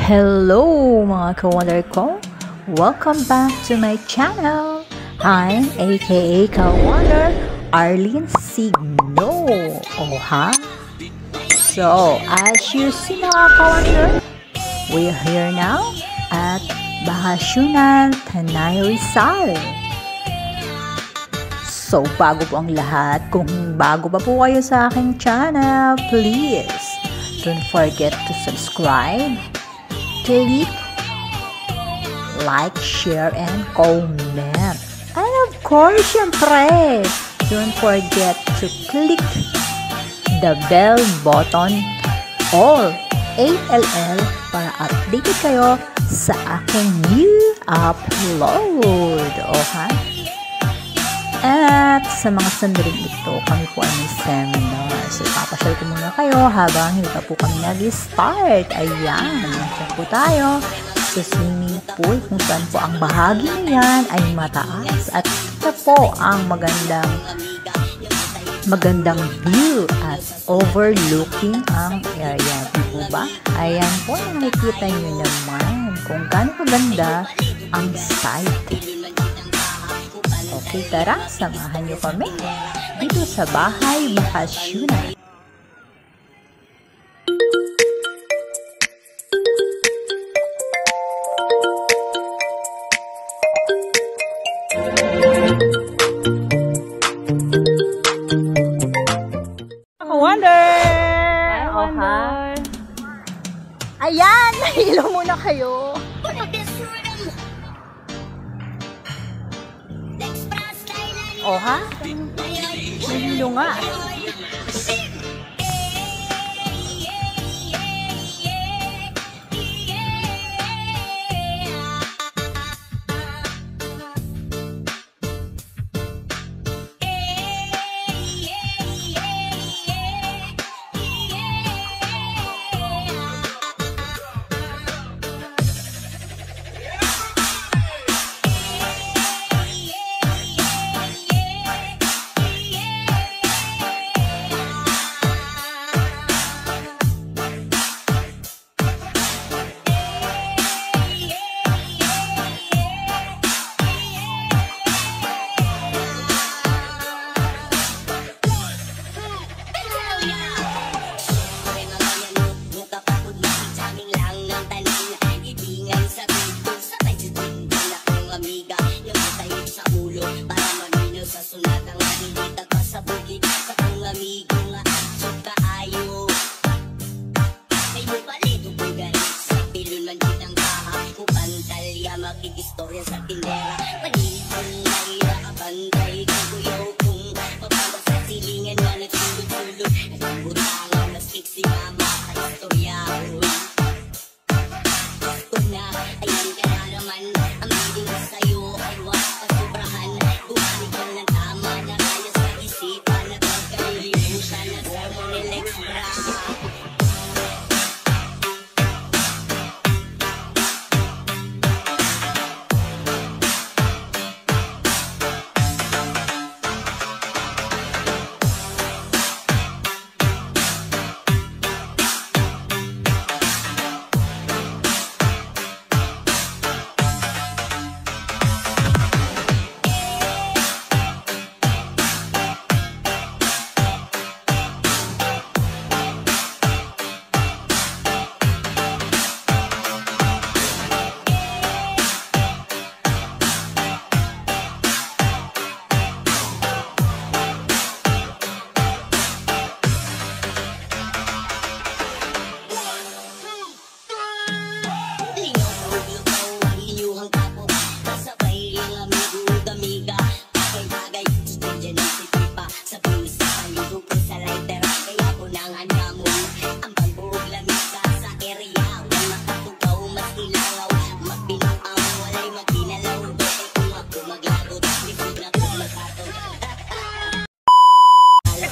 Hello mga ka-wonder ko! Welcome back to my channel! I'm aka ka-wonder Arlene Signo! Oh ha? So, as you see mga ka-wonder, we're here now at Bakasyonan, Tanay Rizal. So, bago po ang lahat, kung bago pa po kayo sa aking channel, please don't forget to subscribe, click, like, share, and comment. And of course, syempre, don't forget to click the bell button, all, ALL, para updated kayo sa aking new upload. Okay? At sa mga sandaling ito, kami po ay may seminar. So, papasyal ko muna kayo habang hindi pa po kami nag-start. Ayan, nandiyan po tayo sa swimming pool kung saan po ang bahagi niyan ay mataas. At ito po ang magandang view at overlooking ang area. Di po ba? Ayan po, nakikita nyo naman kung gaano kaganda ang site. Okay, tara, samahan nyo kami dito sa Bahay Bakasyonan. Wonder! Oh, ha? Ayan! Nahilo muna kayo. Oh ha? Nahilo nga. Makikistorya sa tindera, pag-ibig na irakabantay kay kuyaw kung mapapag sa silingan na nagsulog-sulog, nagbutangan na stick si mama at istorya gusto na, ayan ka na naman ang biling sa'yo ay wag kasubrahan, bumalik lang ng tama na kaya sa isipan at magkalimutan na sa Monel Extra.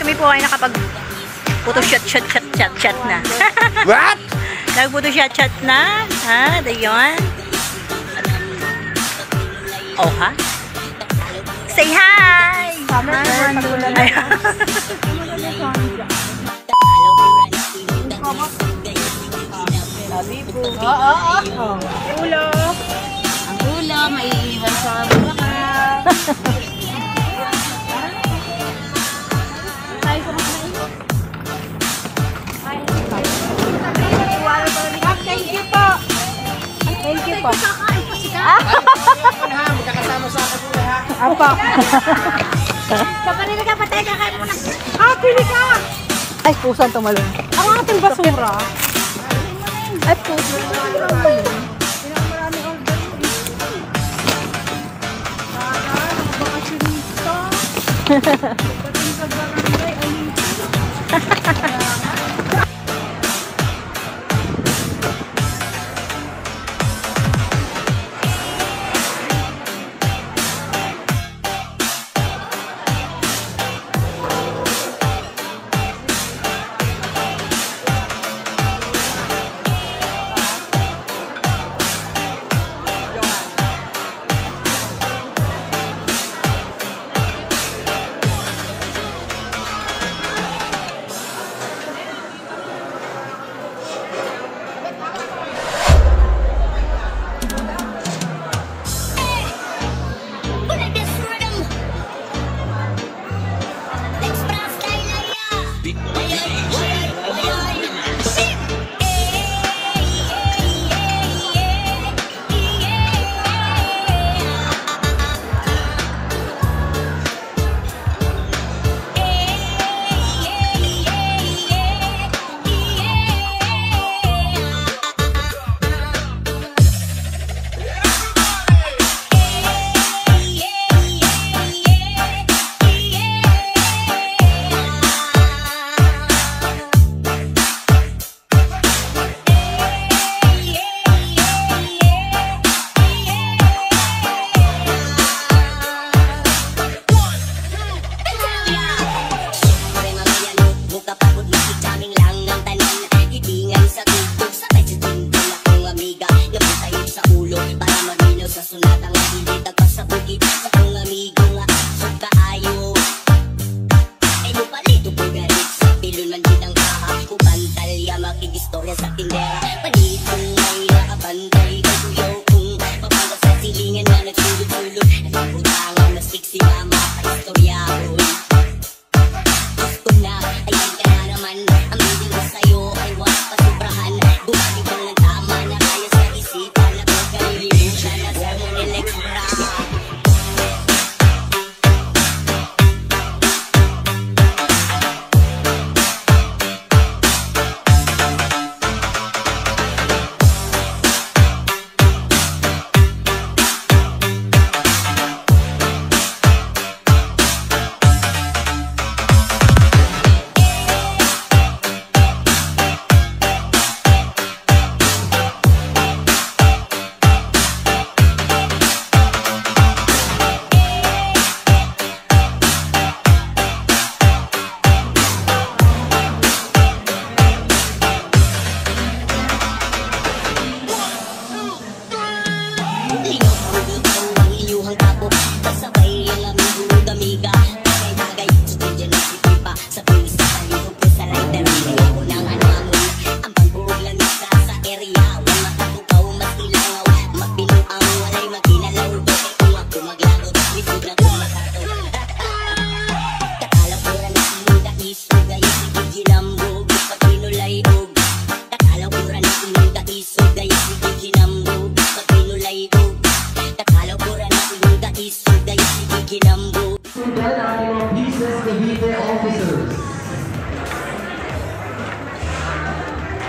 Kami po ay nakapag chat na. What? Nag-chat na. Ha? Dayon. Oh ha? Say hi! Sabi po. Oo. Ulo. Ang ulo, maiiwan sa baka. Thank you po. Thank you po. Magkakasama sa akin po ha. Apa? Sa kanila ka, patay ka kayo muna. Pili ka! Ay, pusan tumalon. Ang ating basura. Ay, pusan.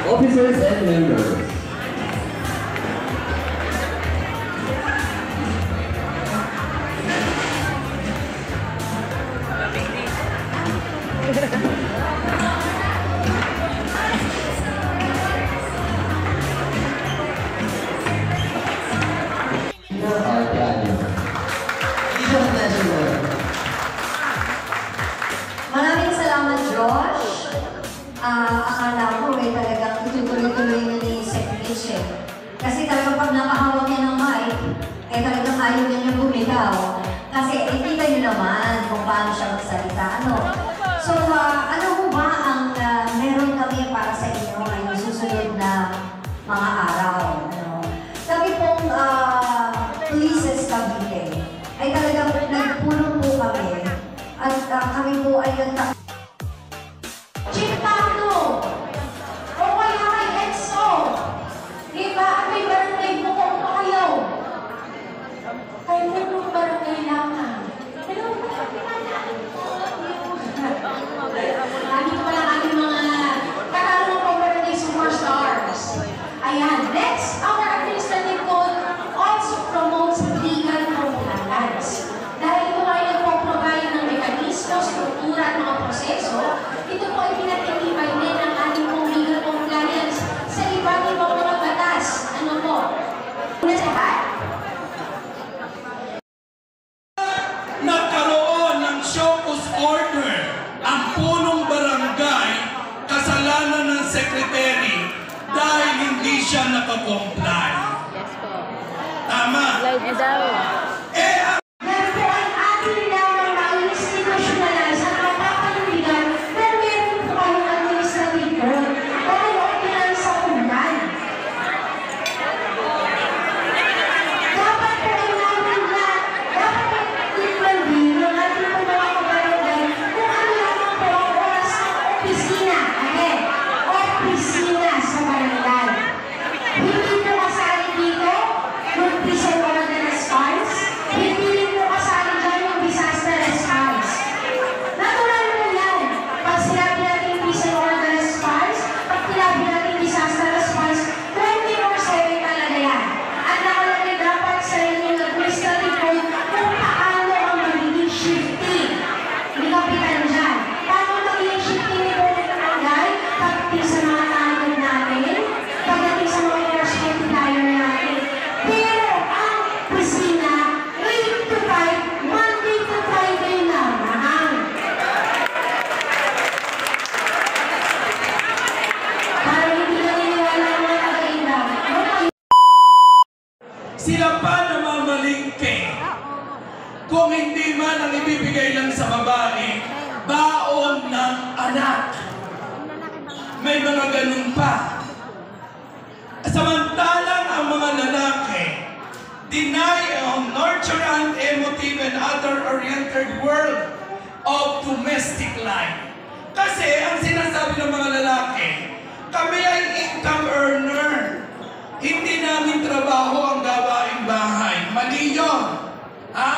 Officers and members. Maraming salamat, Josh. Akala ko talagang itutuloy-tuloy na ni Secretary. Kasi talagang pag nakahawak niya ng mic, talagang ayaw niya bumitaw. Kasi kita niyo naman kung paano siya magsalita. So, ano ho ba ang meron kami para sa inyo ngayong susunod na mga araw. Ano. Kami pong Polices Cavite ay talagang nagpulong po kami at kami po ay Chief Pablo! O kaya kay Exo! Diba? At may barangay bukong pa kayo. Kayo po nung barangay lamang. Hello po. Nandito pa lang aming mga katarungan po barangay superstars. Ayan. Next, our administrative code also promotes legal compliance. Dahil ito ay nagpo-provide ng mekanismo, struktura at mga proseso, ito po ay pinatitibay din ang ating pong legal compliance sa iba't ibang mga batas. Ano po? Una sa lahat? Nagkaroon ng show cause order ang punong barangay kasalanan ng secretary dahil hindi siya nakakomply. Yes po. Tama. Live mo daw. Yan po ay atin lamang ma-institutionalize at mapapalubigan na meron po kayong administrative code dahil ordinance sa ulan. Dapat po ay namin na, dapat ay tikman din ng ating po mga kabarangay kung ano lamang po ang oras ng opisina. Again, opisina sa barangay. Hindi po kasali dito yung prison ordinance funds. Hindi rin po kasali dyan yung disaster response. Natural mo yan. Pag sinabi natin prison ordinance funds, pag sinabi natin disaster response, 24/7 talaga yan. At nakalagay dapat sa inyong administrative code kung paano ang magiging shifting. Hindi kapitan dyan. Paano magiging shifting ni Bukit Barangay pagdating sa mga tanod natin, pagdating sa mga first multiplier natin. Pero ang kusina, 8 to 5, Monday to Friday lamang. Para hindi naniniwala ang mga kaiba. Sila pa namamalingke. Kung hindi man ang ibibigay lang sa babae, baon ng anak. May mga ganun pa. Samantalang ang mga lalaki, deny ang nurturant, emotive, and other-oriented world of domestic life. Kasi ang sinasabi ng mga lalaki, kami ay income earner. Hindi namin trabaho ang gawaing bahay. Mali yun. Ha?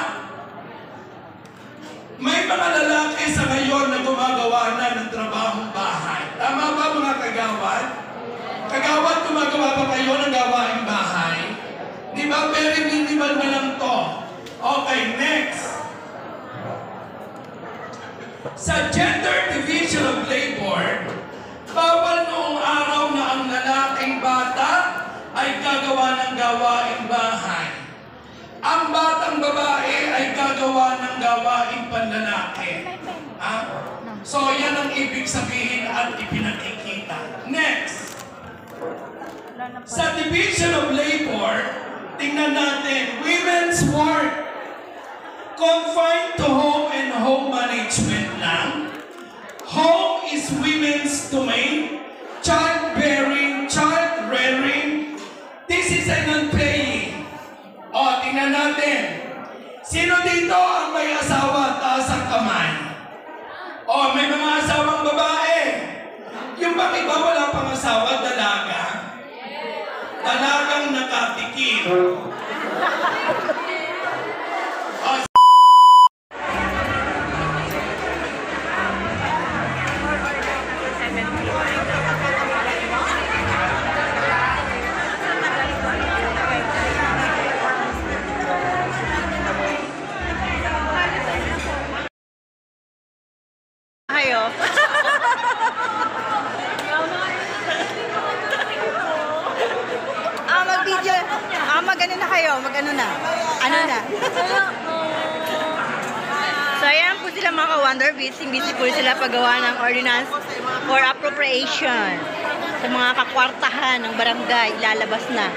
May mga lalaki sa ngayon na gumagawa na ng trabahong bahay. Tama ba mga kagawad? Kagawad, gumagawa ba kayo ng gawaing bahay? Di ba very minimal na lang to? Okay, next. Sa gender division of labor, bawal noong araw na ang lalaking bata ay gagawa ng gawaing bahay. Ang batang babae ay gagawa ng gawaing panlalaki. So yan ang ibig sabihin at ipinakikita. Next. Sa division of labor, tingnan natin, women's work. Confined to home and home management lang. Home is women's domain. Childbearing, child rearing. This is an unpaying. O, tingnan natin. Sino dito ang may asawa? Taas ang kamay. O, may mga asawang babae. Yung bang iba wala pang asawa, dalaga? Dalagang nakatikim. Kayo. Mag-video. Mag-ano na kayo? Mag-ano na? Ano na? So, ayan po sila mga ka-Wonder Beats. Busy po sila paggawa ng ordinance for appropriation sa mga kakwartahan ng barangay. Lalabas na.